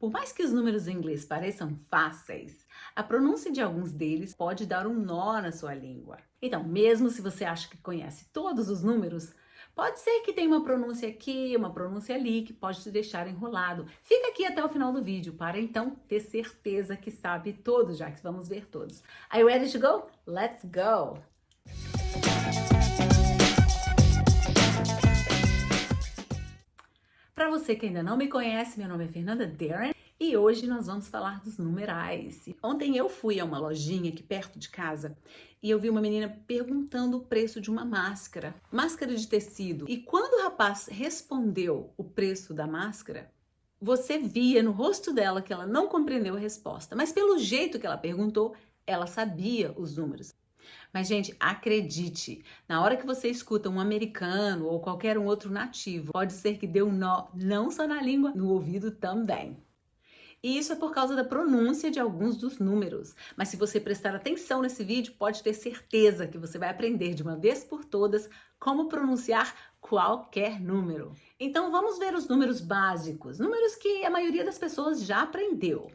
Por mais que os números em inglês pareçam fáceis, a pronúncia de alguns deles pode dar um nó na sua língua. Então, mesmo se você acha que conhece todos os números, pode ser que tenha uma pronúncia aqui, uma pronúncia ali, que pode te deixar enrolado. Fica aqui até o final do vídeo para então ter certeza que sabe todos, já que vamos ver todos. Are you ready to go? Let's go! Para você que ainda não me conhece, meu nome é Fernanda Darren e hoje nós vamos falar dos numerais. Ontem eu fui a uma lojinha aqui perto de casa e eu vi uma menina perguntando o preço de uma máscara de tecido. E quando o rapaz respondeu o preço da máscara, você via no rosto dela que ela não compreendeu a resposta, mas pelo jeito que ela perguntou, ela sabia os números. Mas, gente, acredite, na hora que você escuta um americano ou qualquer um outro nativo, pode ser que dê um nó não só na língua, no ouvido também. E isso é por causa da pronúncia de alguns dos números. Mas se você prestar atenção nesse vídeo, pode ter certeza que você vai aprender de uma vez por todas como pronunciar qualquer número. Então vamos ver os números básicos, números que a maioria das pessoas já aprendeu.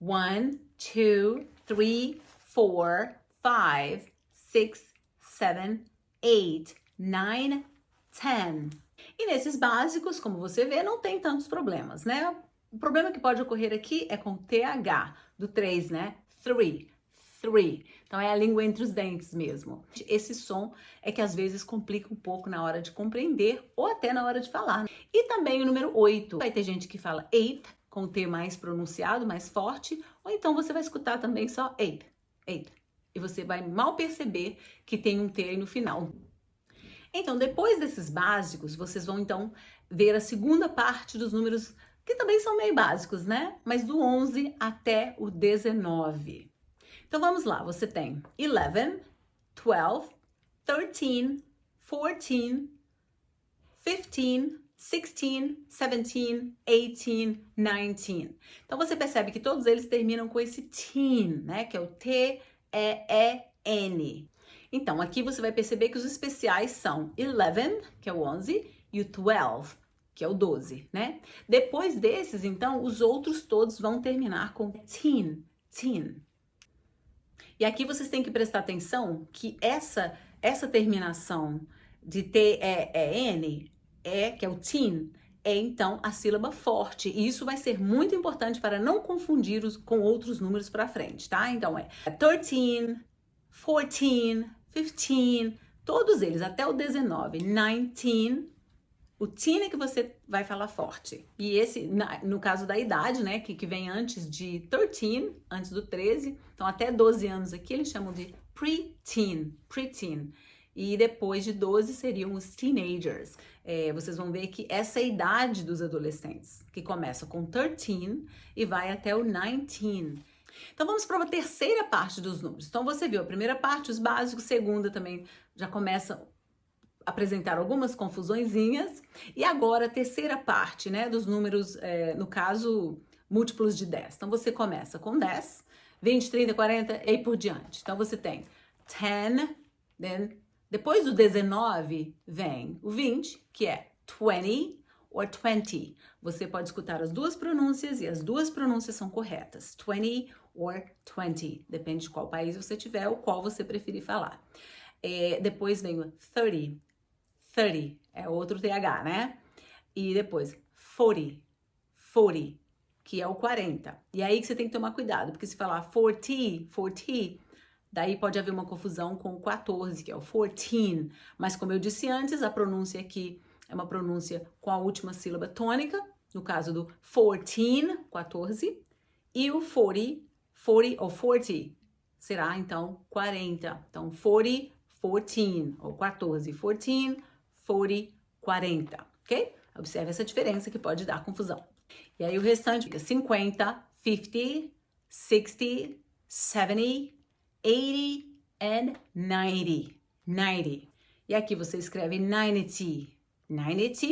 1, 2, 3, 4, 5, 6, 7, 8, 9, 10. E nesses básicos, como você vê, não tem tantos problemas, né? O problema que pode ocorrer aqui é com o TH, do 3, né? 3. Então é a língua entre os dentes mesmo. Esse som é que às vezes complica um pouco na hora de compreender ou até na hora de falar. E também o número 8. Vai ter gente que fala 8, com o T mais pronunciado, mais forte, ou então você vai escutar também só 8. E você vai mal perceber que tem um T aí no final. Então, depois desses básicos, vocês vão então ver a segunda parte dos números, que também são meio básicos, né? Mas do 11 até o 19. Então, vamos lá. Você tem 11, 12, 13, 14, 15, 16, 17, 18, 19. Então, você percebe que todos eles terminam com esse teen, né? Que é o T-E-E-N. Então, aqui você vai perceber que os especiais são 11, que é o 11, e o 12, que é o 12, né? Depois desses, então, os outros todos vão terminar com teen. E aqui vocês têm que prestar atenção que essa terminação de T-E-E-N, que é o teen, é então a sílaba forte. E isso vai ser muito importante para não confundir com outros números para frente, tá? Então é 13, 14, 15, todos eles, até o 19, 19, o teen é que você vai falar forte. E esse, no caso da idade, né, que vem antes de 13, antes do 13, então até 12 anos aqui eles chamam de preteen. E depois de 12 seriam os teenagers. Vocês vão ver que essa é a idade dos adolescentes, que começa com 13 e vai até o 19. Então vamos para a terceira parte dos números. Então você viu a primeira parte, os básicos, segunda também já começa a apresentar algumas confusõezinhas. E agora a terceira parte, né, dos números, no caso, múltiplos de 10. Então você começa com 10, 20, 30, 40 e por diante. Então você tem 10, then depois do 19 vem o 20, que é 20 ou 20. Você pode escutar as duas pronúncias e as duas pronúncias são corretas. 20 ou 20. Depende de qual país você tiver ou qual você preferir falar. Depois vem o 30. 30 é outro TH, né? E depois 40, que é o 40. E aí que você tem que tomar cuidado, porque se falar 40, daí pode haver uma confusão com o 14, que é o 14. Mas como eu disse antes, a pronúncia aqui é uma pronúncia com a última sílaba tônica, no caso do 14, e o 40 ou 40 será então 40. Então 40, 14, ou 14, 40, ok? Observe essa diferença que pode dar confusão. E aí o restante fica 50, 50, 60, 70, 80 and 90. E aqui você escreve 90,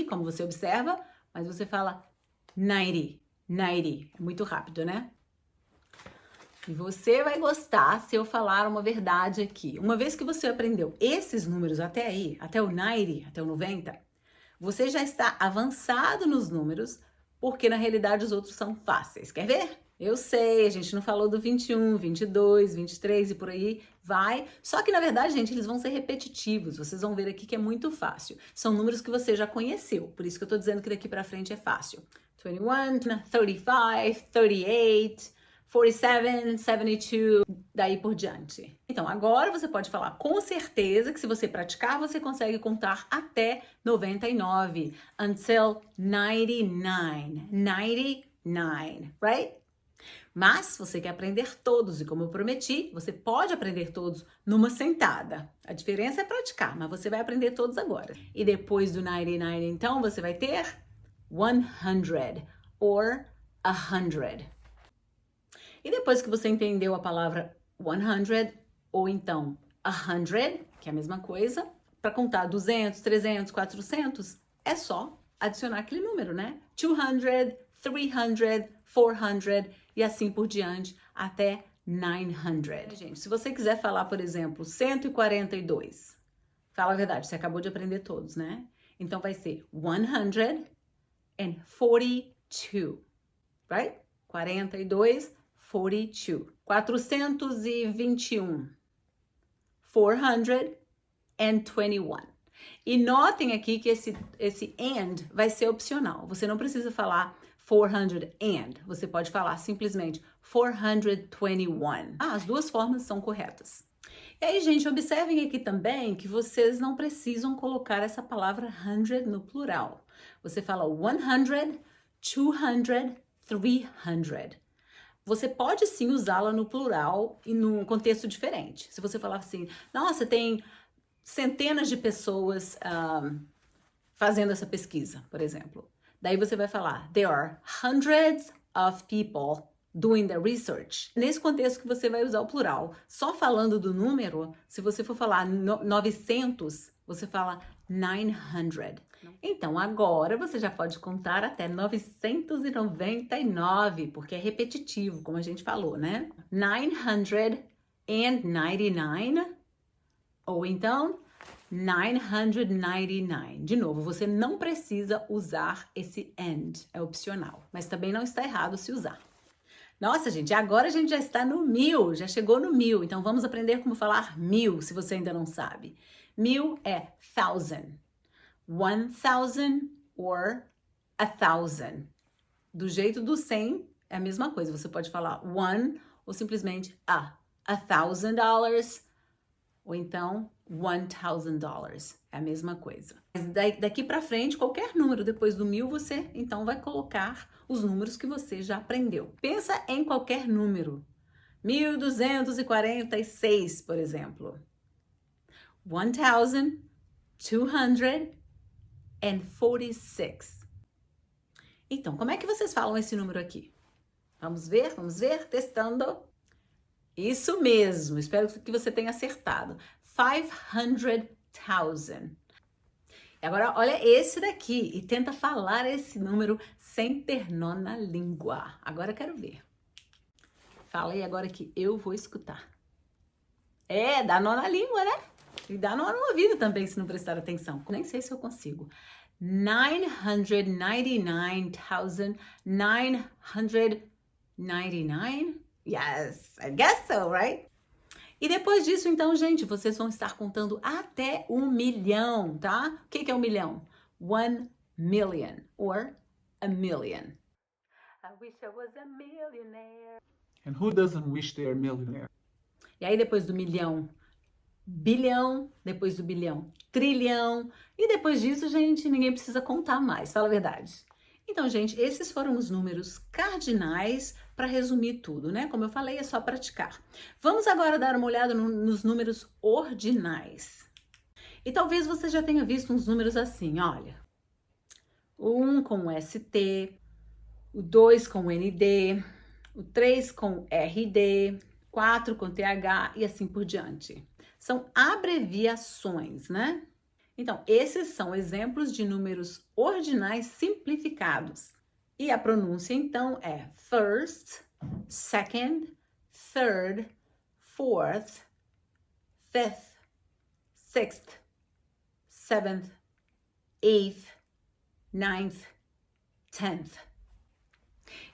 como você observa, mas você fala 90. É muito rápido, né? E você vai gostar se eu falar uma verdade aqui. Uma vez que você aprendeu esses números até aí, até o 90, você já está avançado nos números porque na realidade os outros são fáceis. Quer ver? Eu sei, a gente não falou do 21, 22, 23 e por aí vai. Só que na verdade, gente, eles vão ser repetitivos. Vocês vão ver aqui que é muito fácil. São números que você já conheceu. Por isso que eu tô dizendo que daqui pra frente é fácil. 21, 35, 38, 47, 72, daí por diante. Então, agora você pode falar com certeza que se você praticar, você consegue contar até 99. Until 99. 99, right? Mas se você quer aprender todos, e como eu prometi, você pode aprender todos numa sentada. A diferença é praticar, mas você vai aprender todos agora. E depois do 99, então, você vai ter 100 or 100. E depois que você entendeu a palavra 100 ou então 100, que é a mesma coisa, para contar 200, 300, 400, é só adicionar aquele número, né? 200, 300, 400 e assim por diante até 900. Gente, se você quiser falar, por exemplo, 142, fala a verdade, você acabou de aprender todos, né? Então vai ser 142, right? 42, 42. 421, 421. E notem aqui que esse and vai ser opcional. Você não precisa falar 400 and. Você pode falar simplesmente 421. As duas formas são corretas. E aí, gente, observem aqui também que vocês não precisam colocar essa palavra 100 no plural. Você fala 100, 200, 300. Você pode sim usá-la no plural e num contexto diferente. Se você falar assim, nossa, tem centenas de pessoas fazendo essa pesquisa, por exemplo. Daí você vai falar, there are hundreds of people doing the research. Nesse contexto que você vai usar o plural. Só falando do número, se você for falar 900, você fala 900. Então, agora você já pode contar até 999, porque é repetitivo, como a gente falou, né? 999, ou então 999. De novo, você não precisa usar esse and, é opcional, mas também não está errado se usar. Nossa, gente, agora a gente já está no 1000, já chegou no 1000, então vamos aprender como falar 1000, se você ainda não sabe. 1000 é 1000. 1000 or 1000. Do jeito do 100 é a mesma coisa. Você pode falar one ou simplesmente $1,000 ou então $1,000. É a mesma coisa. Mas daqui para frente, qualquer número depois do 1000, você então vai colocar os números que você já aprendeu. Pensa em qualquer número. 1246, por exemplo. 1246. Então, como é que vocês falam esse número aqui? Vamos ver, testando. Isso mesmo, espero que você tenha acertado. 500,000. Agora, olha esse daqui e tenta falar esse número sem ter nó na língua. Agora eu quero ver. Fala aí agora que eu vou escutar. Dá nó na língua, né? E dá nó no ouvido também, se não prestar atenção. Nem sei se eu consigo. 999,999? Yes, I guess so, right? E depois disso, então, gente, vocês vão estar contando até 1 milhão, tá? O que é 1 milhão? 1 million, or a million. I wish I was a millionaire. And who doesn't wish they are millionaire? E aí, depois do milhão, bilhão, depois do bilhão, trilhão. E depois disso, gente, ninguém precisa contar mais, fala a verdade. Então, gente, esses foram os números cardinais para resumir tudo, né? Como eu falei, é só praticar. Vamos agora dar uma olhada nos números ordinais. E talvez você já tenha visto uns números assim, olha. O 1 com ST, o 2 com ND, o 3 com RD, 4 com TH e assim por diante. São abreviações, né? Então, esses são exemplos de números ordinais simplificados. E a pronúncia, então, é first, second, third, fourth, fifth, sixth, seventh, eighth, ninth, tenth.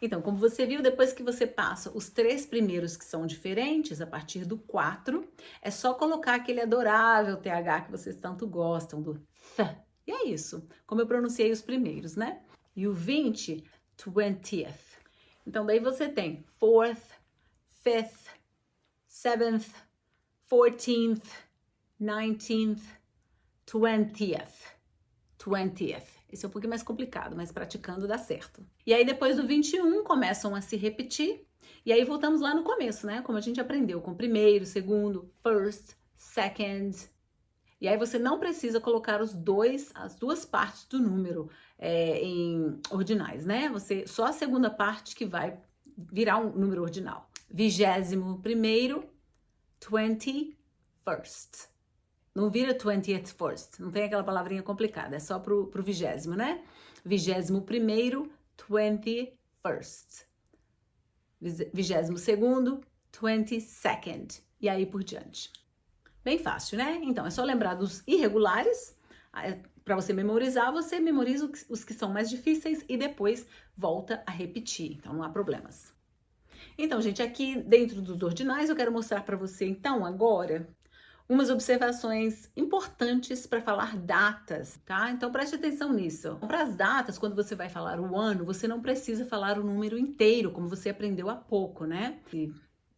Então, como você viu, depois que você passa os 3 primeiros que são diferentes, a partir do 4, é só colocar aquele adorável TH que vocês tanto gostam, do th. E é isso, como eu pronunciei os primeiros, né? E o 20, 20th. Então, daí você tem 4th, 5th, 7th, 14th, 19th, 20th. 20th. Esse é um pouquinho mais complicado, mas praticando dá certo. E aí depois do 21 começam a se repetir. E aí voltamos lá no começo, né? Como a gente aprendeu com primeiro, segundo, first, second. E aí você não precisa colocar as duas partes do número em ordinais, né? Só a segunda parte que vai virar um número ordinal. 21º, 21st. Não vira 20th first, não tem aquela palavrinha complicada, é só pro 20º, né? 21º, 21st. 22º, 22nd. E aí por diante. Bem fácil, né? Então, é só lembrar dos irregulares. Para você memorizar, você memoriza os que são mais difíceis e depois volta a repetir. Então, não há problemas. Então, gente, aqui dentro dos ordinais, eu quero mostrar para você, então, agora, umas observações importantes para falar datas, tá? Então preste atenção nisso. Para as datas, quando você vai falar o ano, você não precisa falar o número inteiro, como você aprendeu há pouco, né?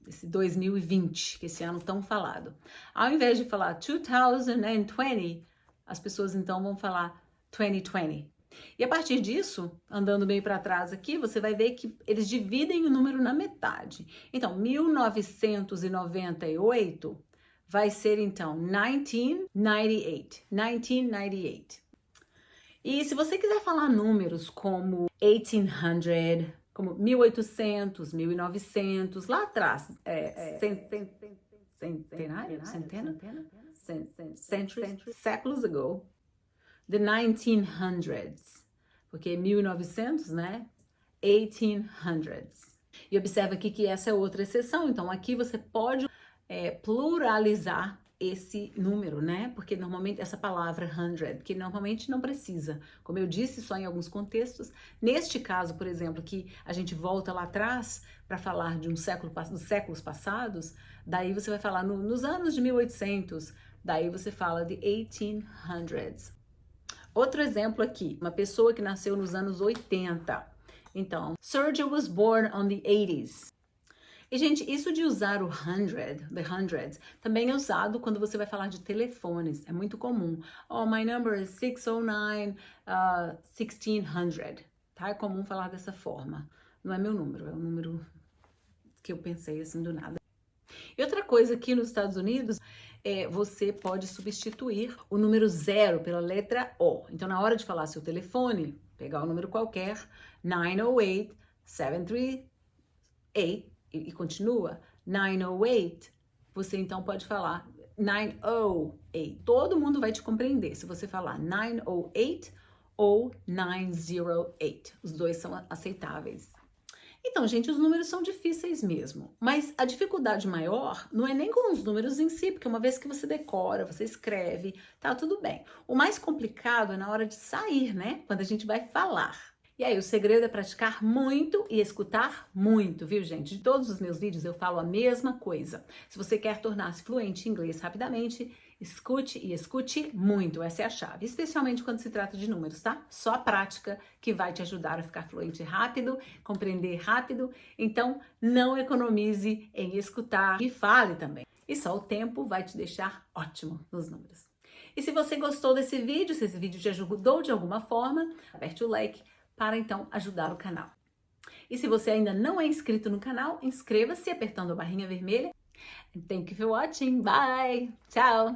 Esse 2020, que esse ano tão falado. Ao invés de falar 2020, as pessoas então vão falar 2020. E a partir disso, andando bem para trás aqui, você vai ver que eles dividem o número na metade. Então, 1998 vai ser, então, 1998. 1998. E se você quiser falar números como 1800, como 1800, 1900, lá atrás, centenário? Séculos ago, the 1900s, porque 1900, né? 1800s. E observa aqui que essa é outra exceção, então aqui você pode pluralizar esse número, né? Porque normalmente essa palavra 100, que normalmente não precisa, como eu disse, só em alguns contextos. Neste caso, por exemplo, que a gente volta lá atrás para falar de dos séculos passados, daí você vai falar nos anos de 1800, daí você fala de 1800s. Outro exemplo aqui, uma pessoa que nasceu nos anos 80. Então, Sergio was born on the 80s. E, gente, isso de usar o the hundreds, também é usado quando você vai falar de telefones. É muito comum. Oh, my number is 609-1600. Tá? É comum falar dessa forma. Não é meu número, é um número que eu pensei assim do nada. E outra coisa aqui nos Estados Unidos, você pode substituir o número 0 pela letra O. Então, na hora de falar seu telefone, pegar um número qualquer, 908-738, e continua, 908, você então pode falar 908. Todo mundo vai te compreender se você falar 908 ou 908. Os dois são aceitáveis. Então, gente, os números são difíceis mesmo, mas a dificuldade maior não é nem com os números em si, porque uma vez que você decora, você escreve, tá tudo bem. O mais complicado é na hora de sair, né? Quando a gente vai falar. E aí, o segredo é praticar muito e escutar muito, viu, gente? De todos os meus vídeos eu falo a mesma coisa. Se você quer tornar-se fluente em inglês rapidamente, escute e escute muito. Essa é a chave, especialmente quando se trata de números, tá? Só a prática que vai te ajudar a ficar fluente rápido, compreender rápido. Então, não economize em escutar e fale também. E só o tempo vai te deixar ótimo nos números. E se você gostou desse vídeo, se esse vídeo te ajudou de alguma forma, aperte o like para então ajudar o canal. E se você ainda não é inscrito no canal, inscreva-se apertando a barrinha vermelha. Thank you for watching. Bye. Tchau.